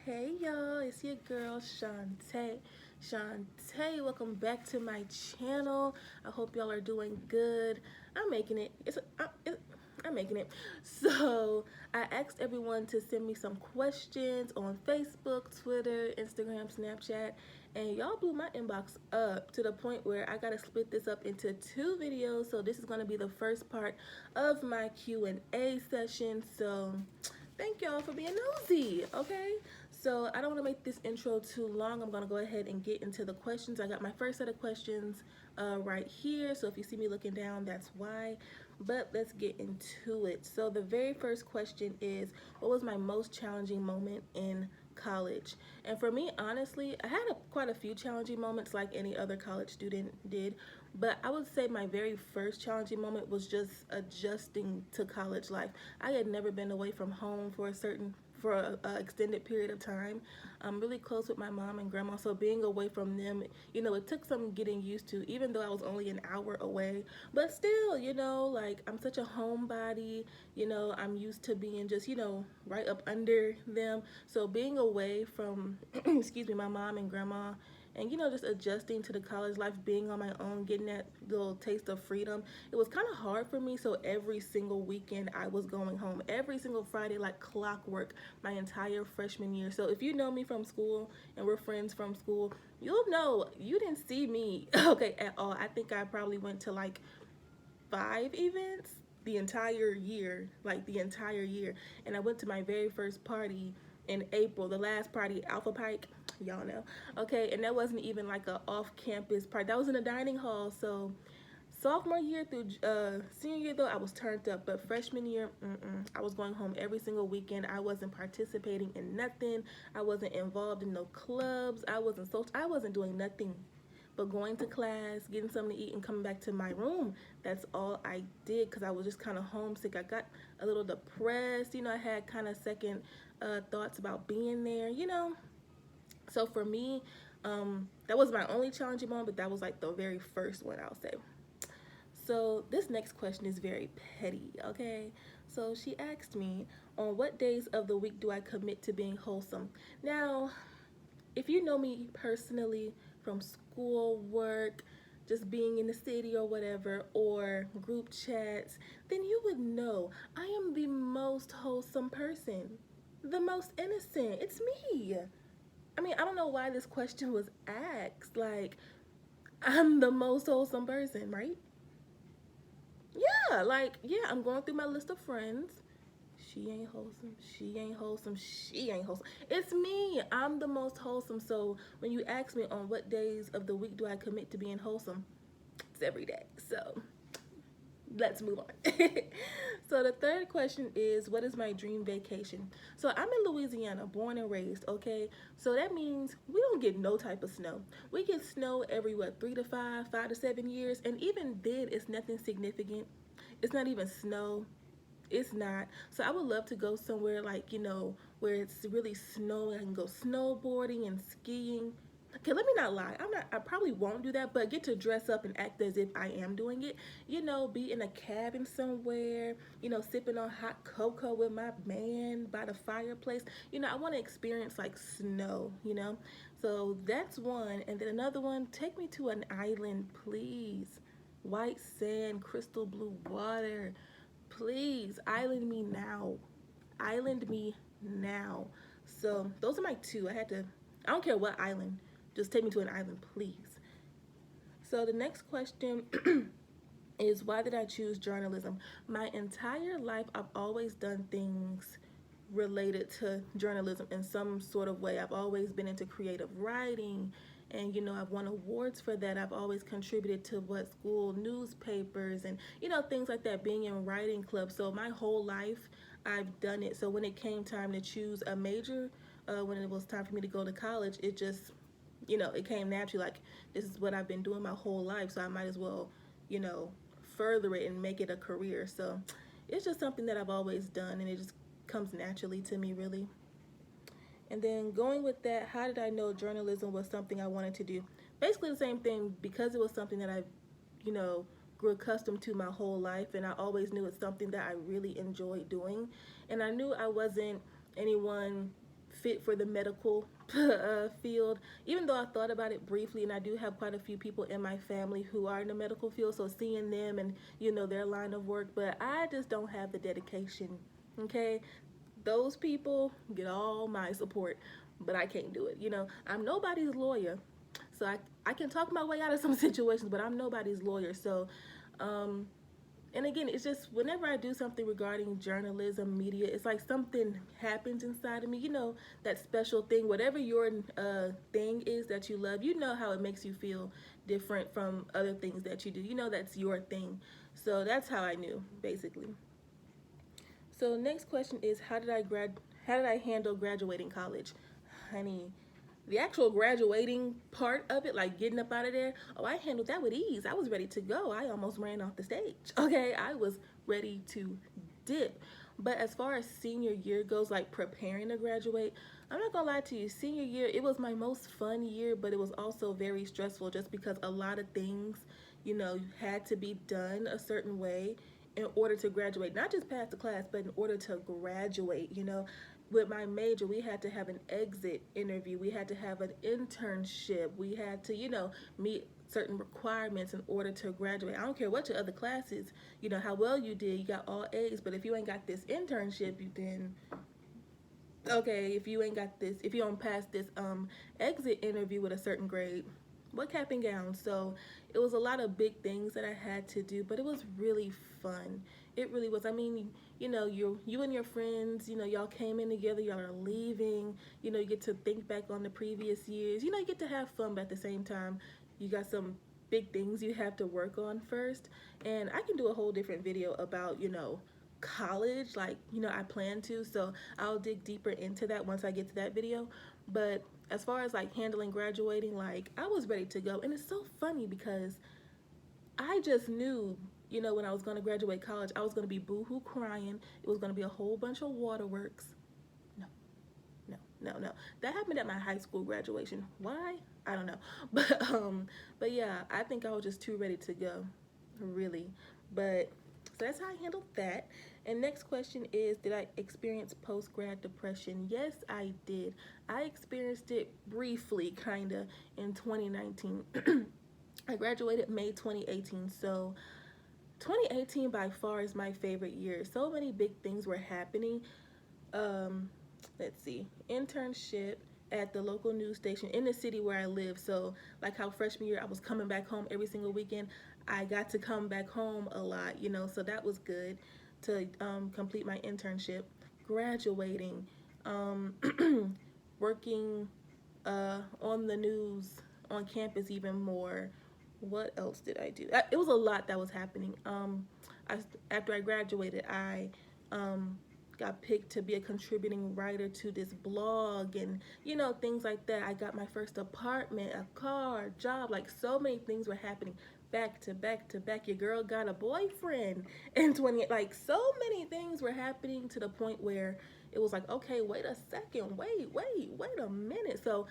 Hey y'all, it's your girl Shantae. Shantae, welcome back to my channel. I hope y'all are doing good. I'm making it. I'm making it. So I asked everyone to send me some questions on Facebook, Twitter, Instagram, Snapchat, and y'all blew my inbox up to the point where I gotta split this up into two videos. So this is gonna be the first part of my Q&A session. So thank y'all for being nosy, okay? So I don't want to make this intro too long. I'm going to go ahead and get into the questions. I got my first set of questions right here. So if you see me looking down, that's why. But let's get into it. So the very first question is, what was my most challenging moment in college? And for me, honestly, I had quite a few challenging moments like any other college student did. But I would say my very first challenging moment was just adjusting to college life. I had never been away from home for a extended period of time. I'm really close with my mom and grandma, so being away from them, it took some getting used to, even though I was only an hour away. But still, like I'm such a homebody, I'm used to being just, right up under them. So being away from, excuse me, my mom and grandma, and just adjusting to the college life, being on my own, getting that little taste of freedom, it was kind of hard for me. So every single weekend I was going home, every single Friday, like clockwork, my entire freshman year. So if you know me from school and we're friends from school, you'll know you didn't see me okay at all. I think I probably went to like 5 events the entire year, like the entire year. And I went to my very first party in April, the last party, Alpha Pike, y'all know, okay? And that wasn't even like a off-campus party. That was in a dining hall. So sophomore year through senior year, though, I was turned up. But freshman year, I was going home every single weekend. I wasn't participating in nothing. I wasn't involved in no clubs. I wasn't doing nothing but going to class, getting something to eat, and coming back to my room. That's all I did because I was just kind of homesick. I got a little depressed. I had kind of second thoughts about being there, So for me, that was my only challenging moment, but that was like the very first one, I'll say. So this next question is very petty, okay? So she asked me, on what days of the week do I commit to being wholesome? Now, if you know me personally from school, work, just being in the city or whatever, or group chats, then you would know I am the most wholesome person, the most innocent. It's me. I mean, I don't know why this question was asked. Like, I'm the most wholesome person, right? Yeah, I'm going through my list of friends. She ain't wholesome. She ain't wholesome. She ain't wholesome. It's me. I'm the most wholesome. So when you ask me on what days of the week do I commit to being wholesome, it's every day. So let's move on. So the third question is, what is my dream vacation? So I'm in Louisiana, born and raised, okay? So that means we don't get no type of snow. We get snow every, 3 to 5, 5 to 7 years. And even then, it's nothing significant. It's not even snow. It's not. So I would love to go somewhere like, where it's really snowing. I can go snowboarding and skiing. Okay, let me not lie. I probably won't do that, but get to dress up and act as if I am doing it. Be in a cabin somewhere, sipping on hot cocoa with my man by the fireplace. I want to experience like snow. So that's one. And then another one, take me to an island, please. White sand, crystal blue water. Please, island me now. Island me now. So those are my two. I don't care what island. Just take me to an island, please. So the next question is, why did I choose journalism? My entire life, I've always done things related to journalism in some sort of way. I've always been into creative writing, and I've won awards for that. I've always contributed to school newspapers and things like that, being in writing clubs. So my whole life I've done it. So when it came time to choose a major, when it was time for me to go to college, it just it came naturally, like this is what I've been doing my whole life, so I might as well further it and make it a career. So it's just something that I've always done, and it just comes naturally to me, really. And then going with that, how did I know journalism was something I wanted to do? Basically the same thing, because it was something that I, grew accustomed to my whole life, and I always knew it's something that I really enjoyed doing. And I knew I wasn't anyone fit for the medical field, even though I thought about it briefly, and I do have quite a few people in my family who are in the medical field, so seeing them and their line of work, but I just don't have the dedication. Okay, those people get all my support, but I can't do it. I'm nobody's lawyer, so I can talk my way out of some situations, but I'm nobody's lawyer. So and again, it's just whenever I do something regarding journalism, media, it's like something happens inside of me. That special thing, whatever your thing is that you love, how it makes you feel different from other things that you do. That's your thing. So that's how I knew, basically. So next question is, how did I handle graduating college? Honey, the actual graduating part of it, like getting up out of there, oh, I handled that with ease. I was ready to go. I almost ran off the stage. Okay, I was ready to dip. But as far as senior year goes, like preparing to graduate, I'm not gonna lie to you, senior year, it was my most fun year, but it was also very stressful just because a lot of things, had to be done a certain way in order to graduate, not just pass the class, but in order to graduate. With my major, we had to have an exit interview, we had to have an internship, we had to meet certain requirements in order to graduate. I don't care what your other classes, how well you did, you got all A's, but if you ain't got this internship, you then okay, if you don't pass this exit interview with a certain grade, what cap and gown? So it was a lot of big things that I had to do, but it was really fun. It really was. I mean, you and your friends, y'all came in together, y'all are leaving, you get to think back on the previous years, you get to have fun, but at the same time, you got some big things you have to work on first. And I can do a whole different video about, college, like, I plan to, so I'll dig deeper into that once I get to that video. But as far as like handling graduating, like I was ready to go. And it's so funny because I just knew, when I was going to graduate college, I was going to be boohoo crying. It was going to be a whole bunch of waterworks. No. That happened at my high school graduation. Why? I don't know. But yeah, I think I was just too ready to go, really. But so that's how I handled that. And next question is, did I experience post-grad depression? Yes, I did. I experienced it briefly, kind of, in 2019. I graduated May 2018, so 2018 by far is my favorite year. So many big things were happening. Let's see, internship at the local news station in the city where I live. So like how freshman year I was coming back home every single weekend, I got to come back home a lot, so that was good to complete my internship. Graduating, working on the news on campus even more. What else did I do? It was a lot that was happening. After I graduated, I got picked to be a contributing writer to this blog and things like that. I got my first apartment, a car, job, like so many things were happening back to back to back. Your girl got a boyfriend in 20, like so many things were happening to the point where it was like, okay, wait a second, wait a minute. So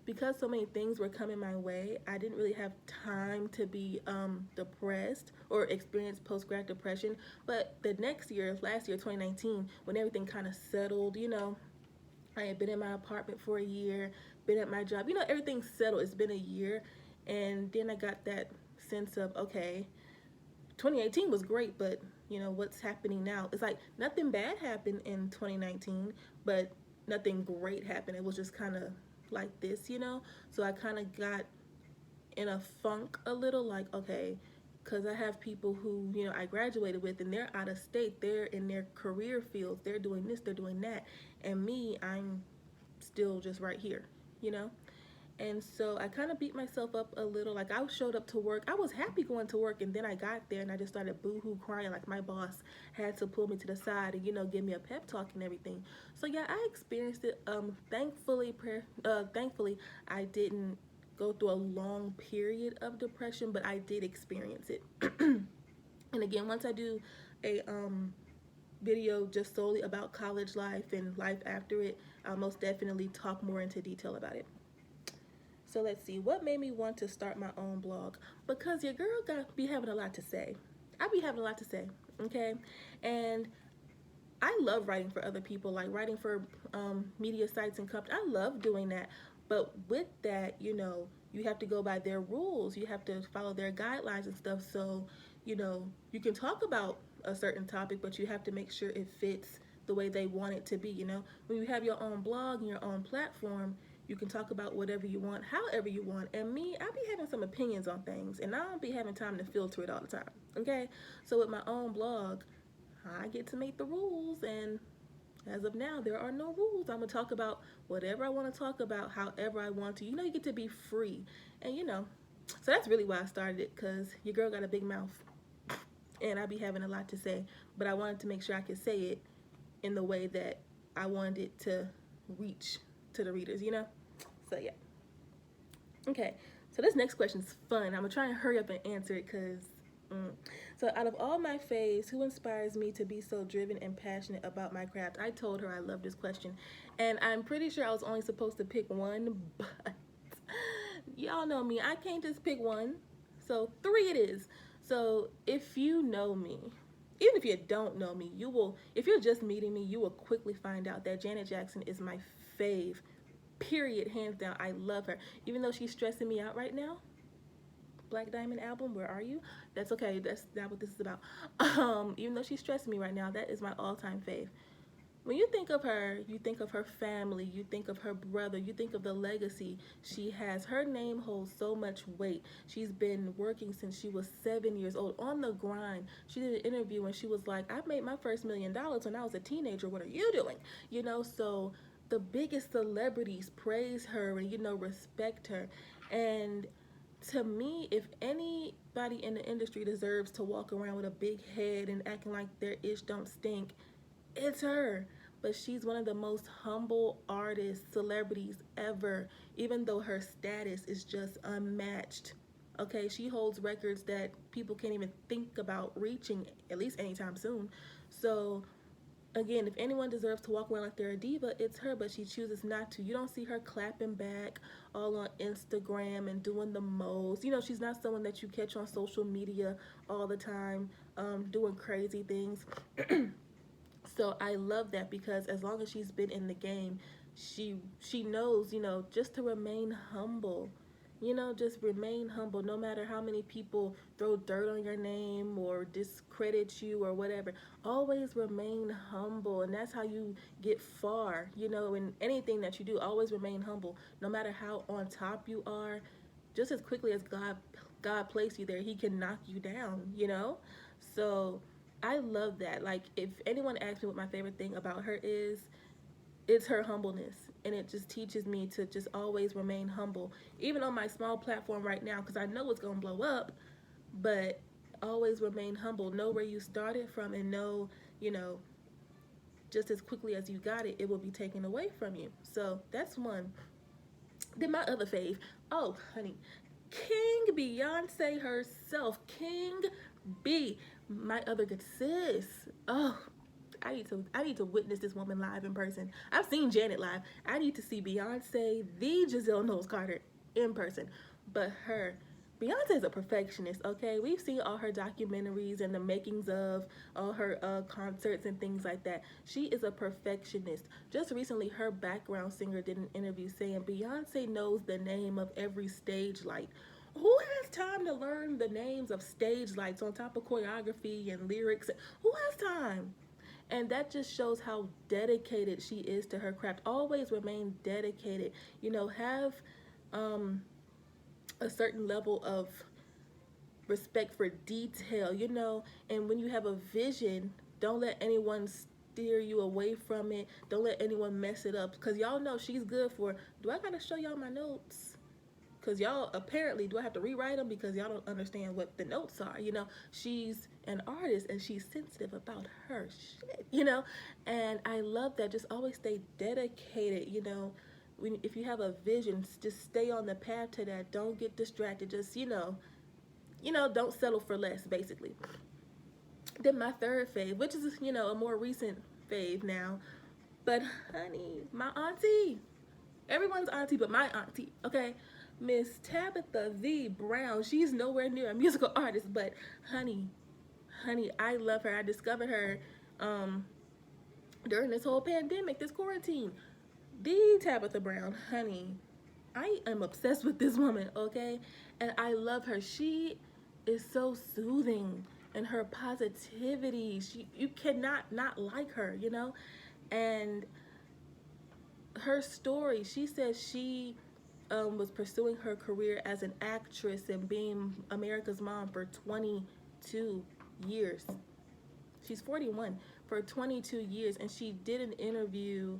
because so many things were coming my way, I didn't really have time to be depressed or experience post-grad depression. But the next year, last year, 2019, when everything kind of settled, I had been in my apartment for a year, been at my job, everything settled. It's been a year. And then I got that sense of, okay, 2018 was great, but what's happening now? It's like nothing bad happened in 2019, but nothing great happened. It was just kind of like this, so I kind of got in a funk a little, like, okay, because I have people who I graduated with and they're out of state, they're in their career fields, they're doing this, they're doing that, and me, I'm still just right here, and so I kind of beat myself up a little. Like I showed up to work, I was happy going to work, and then I got there and I just started boohoo crying. Like my boss had to pull me to the side and give me a pep talk and everything. So yeah, I experienced it. Thankfully I didn't go through a long period of depression, but I did experience it. And again, once I do a video just solely about college life and life after it, I'll most definitely talk more into detail about it. So let's see, what made me want to start my own blog? Because your girl be having a lot to say. I be having a lot to say, okay? And I love writing for other people, like writing for media sites and companies. I love doing that. But with that, you have to go by their rules. You have to follow their guidelines and stuff. So, you can talk about a certain topic, but you have to make sure it fits the way they want it to be. When you have your own blog and your own platform, you can talk about whatever you want, however you want. And me, I be having some opinions on things, and I don't be having time to filter it all the time. Okay? So with my own blog, I get to make the rules, and as of now, there are no rules. I'm gonna talk about whatever I want to talk about, however I want to. You get to be free, and so that's really why I started it, because your girl got a big mouth, and I be having a lot to say, but I wanted to make sure I could say it in the way that I wanted it to reach to the readers. So yeah. Okay, so this next question is fun. I'm gonna try and hurry up and answer it, because so out of all my faves, who inspires me to be so driven and passionate about my craft? I told her I love this question, and I'm pretty sure I was only supposed to pick one, but y'all know me, I can't just pick one, so 3 it is. So if you know me, even if you don't know me, if you're just meeting me, you will quickly find out that Janet Jackson is my fave, period, hands down. I love her, even though she's stressing me out right now. Black Diamond album, where are you? That's okay, that's not what this is about. Even though she's stressing me right now, that is my all-time fave. When you think of her, you think of her family, you think of her brother, you think of the legacy she has. Her name holds so much weight. She's been working since she was 7 years old, on the grind. She did an interview and she was like, I made my first $1 million when I was a teenager. What are you doing? So the biggest celebrities praise her and, respect her. And to me, if anybody in the industry deserves to walk around with a big head and acting like their ish don't stink, it's her. But she's one of the most humble artists, celebrities ever, even though her status is just unmatched. Okay, she holds records that people can't even think about reaching, at least anytime soon. So again, if anyone deserves to walk around like they're a diva, it's her, but she chooses not to. You don't see her clapping back all on Instagram and doing the most. She's not someone that you catch on social media all the time, doing crazy things. So I love that, because as long as she's been in the game, she knows, just to remain humble. Just remain humble, no matter how many people throw dirt on your name or discredit you or whatever. Always remain humble, and that's how you get far. In anything that you do, always remain humble. No matter how on top you are, just as quickly as God placed you there, He can knock you down. So I love that. Like, if anyone asks me what my favorite thing about her is, it's her humbleness, and it just teaches me to just always remain humble, even on my small platform right now, because I know it's gonna blow up, but always remain humble. Know where you started from, and know, just as quickly as you got it, it will be taken away from you. So that's one. Then my other fave, oh honey, King Beyonce herself, King B, my other good sis. Oh, I need to witness this woman live in person. I've seen Janet live. I need to see Beyonce, the Giselle Knowles Carter, in person. But Beyonce is a perfectionist, okay? We've seen all her documentaries and the makings of all her concerts and things like that. She is a perfectionist. Just recently, her background singer did an interview saying Beyonce knows the name of every stage light. Who has time to learn the names of stage lights on top of choreography and lyrics? Who has time? And that just shows how dedicated she is to her craft. Always remain dedicated. Have a certain level of respect for detail, and when you have a vision, don't let anyone steer you away from it. Don't let anyone mess it up, because y'all know she's good for, do I gotta show y'all my notes? Because y'all, apparently, do I have to rewrite them because y'all don't understand what the notes are? She's an artist and she's sensitive about her shit, and I love that. Just always stay dedicated. If you have a vision, just stay on the path to that. Don't get distracted. Just don't settle for less, basically. Then my third fave, which is a more recent fave now, but honey, my auntie, everyone's auntie, but my auntie, okay, Miss Tabitha V. Brown. She's nowhere near a musical artist, but honey, I love her. I discovered her during this whole pandemic, this quarantine. The Tabitha Brown, honey, I am obsessed with this woman, okay? And I love her. She is so soothing and her positivity. You cannot not like her, you know? And her story, she says she was pursuing her career as an actress and being America's mom for 22 years. She's 41 for 22 years, and she did an interview,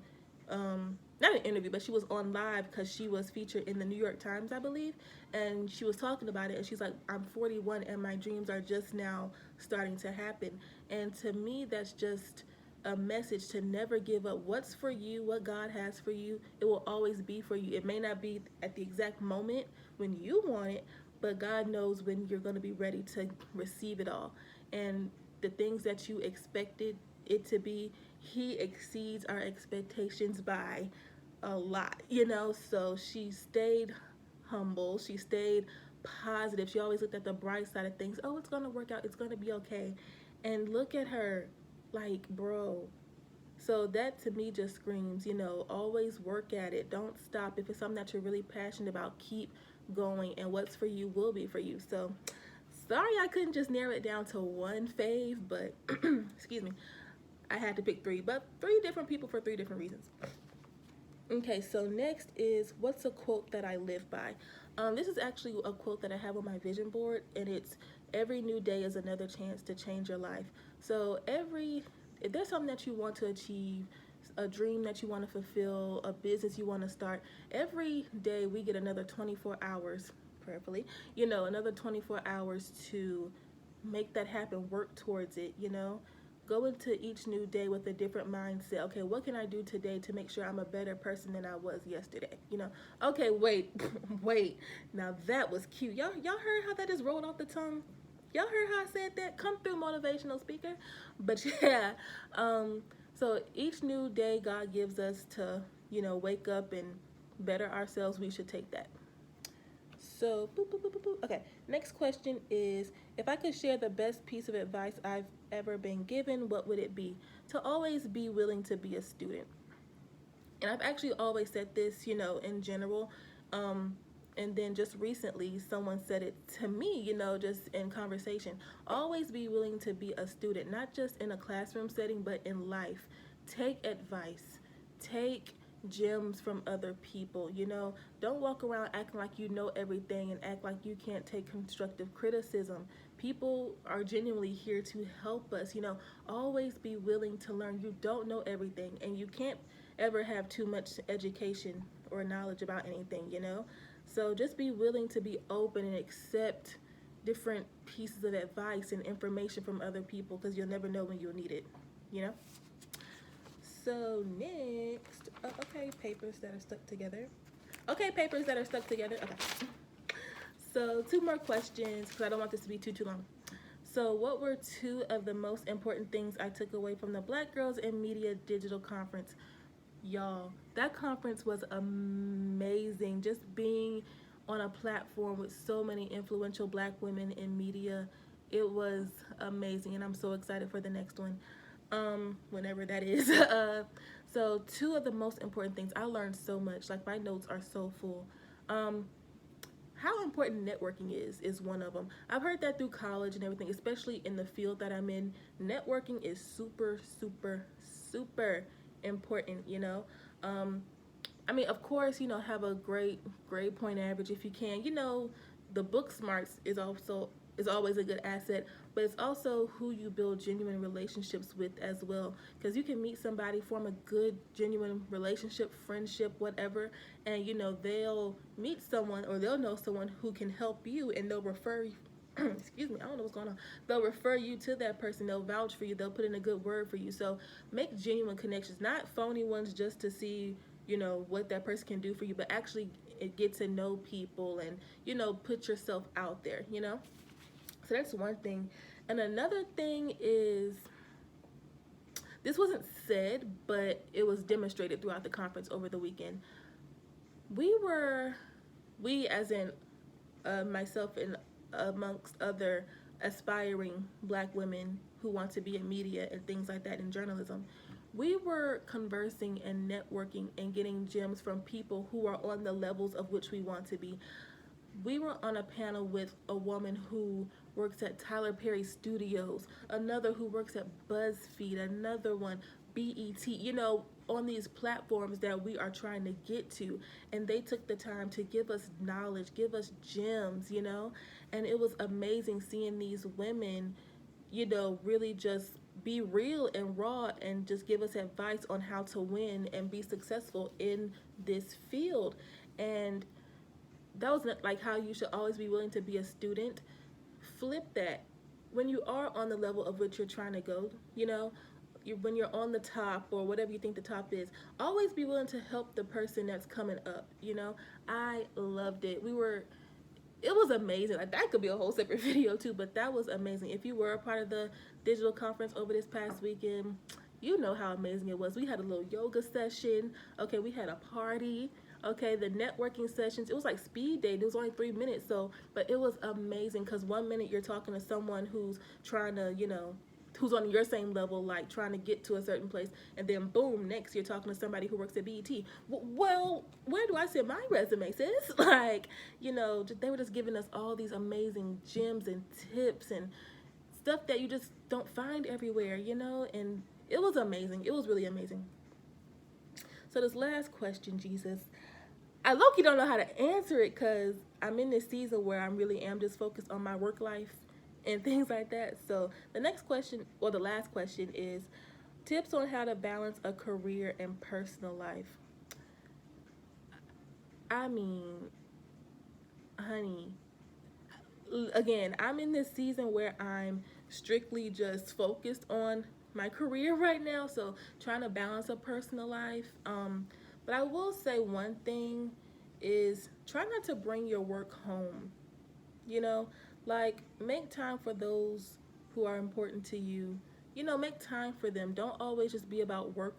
not an interview, but she was on live because she was featured in the New York Times, I believe, and she was talking about it, and she's like, I'm 41 and my dreams are just now starting to happen. And to me, that's just a message to never give up. What's for you, what God has for you, it will always be for you. It may not be at the exact moment when you want it, but God knows when you're going to be ready to receive it all. And the things that you expected it to be, he exceeds our expectations by a lot, you know. So she stayed humble, she stayed positive, she always looked at the bright side of things. Oh, it's gonna work out, it's gonna be okay. And look at her, like, bro. So that to me just screams, you know, always work at it, don't stop. If it's something that you're really passionate about, keep going, and what's for you will be for you. So sorry I couldn't just narrow it down to one fave, but excuse me, I had to pick three, but three different people for three different reasons. Okay, so next is, what's a quote that I live by? This is actually a quote that I have on my vision board, and it's, every new day is another chance to change your life. So if there's something that you want to achieve, a dream that you want to fulfill, a business you want to start, every day we get another 24 hours, prayerfully, you know, another 24 hours to make that happen, work towards it, you know. Go into each new day with a different mindset. Okay, what can I do today to make sure I'm a better person than I was yesterday? You know, okay, wait, wait. Now that was cute. Y'all heard how that just rolled off the tongue? Y'all heard how I said that? Come through, motivational speaker. But yeah, so each new day God gives us to, you know, wake up and better ourselves, we should take that. So, boop, boop, boop, boop, boop. Okay, next question is, if I could share the best piece of advice I've ever been given, what would it be? To always be willing to be a student. And I've actually always said this, you know, in general. And then just recently, someone said it to me, you know, just in conversation. Always be willing to be a student, not just in a classroom setting, but in life. Take advice. Take gems from other people, you know. Don't walk around acting like you know everything and act like you can't take constructive criticism. People are genuinely here to help us, you know. Always be willing to learn. You don't know everything, and you can't ever have too much education or knowledge about anything, you know. So just be willing to be open and accept different pieces of advice and information from other people, because you'll never know when you'll need it, you know. So next, okay, papers that are stuck together. Okay, papers that are stuck together. Okay. So two more questions, because I don't want this to be too long. So what were two of the most important things I took away from the Black Girls in Media Digital Conference? Y'all, that conference was amazing. Just being on a platform with so many influential Black women in media, it was amazing, and I'm so excited for the next one, whenever that is. So two of the most important things, I learned so much. Like, my notes are so full. How important networking is one of them. I've heard that through college and everything, especially in the field that I'm in. Networking is super, super, super important, you know. I mean, of course, you know, have a great grade point average if you can. You know, the book smarts is always a good asset, but it's also who you build genuine relationships with as well. Because you can meet somebody, form a good, genuine relationship, friendship, whatever, and, you know, they'll meet someone or they'll know someone who can help you, and they'll refer you. Excuse me, I don't know what's going on. They'll refer you to that person. They'll vouch for you. They'll put in a good word for you. So make genuine connections, not phony ones just to see, you know, what that person can do for you, but actually get to know people and, you know, put yourself out there, you know. So that's one thing. And another thing is, this wasn't said, but it was demonstrated throughout the conference over the weekend. We as in myself and amongst other aspiring Black women who want to be in media and things like that, in journalism, we were conversing and networking and getting gems from people who are on the levels of which we want to be. We were on a panel with a woman who works at Tyler Perry Studios, another who works at BuzzFeed, another one, BET, on these platforms that we are trying to get to. And they took the time to give us knowledge, give us gems, and it was amazing seeing these women, really just be real and raw and just give us advice on how to win and be successful in this field. And that was not like how you should always be willing to be a student. Flip that. When you are on the level of which you're trying to go, when you're on the top or whatever you think the top is, always be willing to help the person that's coming up. I loved it. It was amazing. Like, that could be a whole separate video too, but that was amazing. If you were a part of the digital conference over this past weekend, you know how amazing it was. We had a little yoga session. Okay, we had a party. Okay, the networking sessions, it was like speed dating. It was only 3 minutes, but it was amazing because 1 minute you're talking to someone who's trying to, who's on your same level, like trying to get to a certain place, and then boom, next you're talking to somebody who works at BET. Well, where do I send my resume, sis? Like, they were just giving us all these amazing gems and tips and stuff that you just don't find everywhere, and it was amazing. It was really amazing. So this last question, Jesus, I low-key don't know how to answer it because I'm in this season where I really am just focused on my work life and things like that. So the next question, or the last question, is tips on how to balance a career and personal life. I mean, honey, again, I'm in this season where I'm strictly just focused on my career right now, so trying to balance a personal life. But I will say one thing is try not to bring your work home. Like, make time for those who are important to you. Make time for them. Don't always just be about work,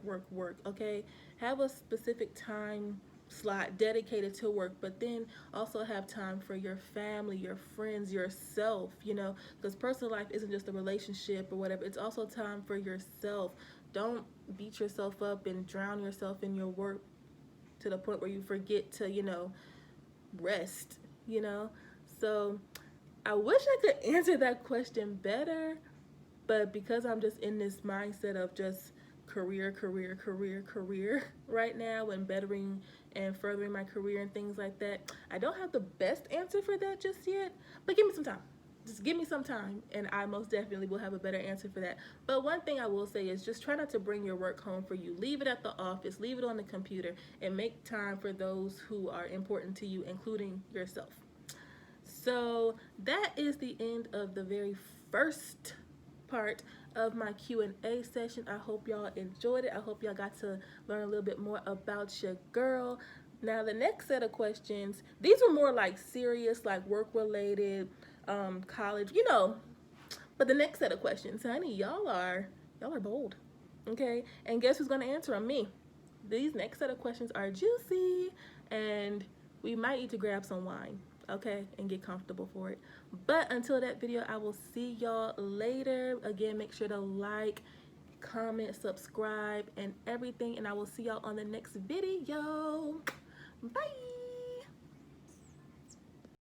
okay? Have a specific time slot dedicated to work, but then also have time for your family, your friends, yourself, because personal life isn't just a relationship or whatever. It's also time for yourself. Don't beat yourself up and drown yourself in your work to the point where you forget to, rest, So I wish I could answer that question better, but because I'm just in this mindset of just career right now and bettering and furthering my career and things like that, I don't have the best answer for that just yet, but give me some time. Just give me some time and I most definitely will have a better answer for that. But one thing I will say is just try not to bring your work home for you. Leave it at the office, leave it on the computer, and make time for those who are important to you, including yourself. So that is the end of the very first part of my Q&A session. I hope y'all enjoyed it. I hope y'all got to learn a little bit more about your girl. Now the next set of questions, these were more like serious, like work related, college, but the next set of questions, honey, y'all are bold. Okay, and guess who's gonna answer them? Me. These next set of questions are juicy, and we might need to grab some wine, okay, and get comfortable for it. But until that video, I will see y'all later. Again, make sure to like, comment, subscribe, and everything, and I will see y'all on the next video. Bye.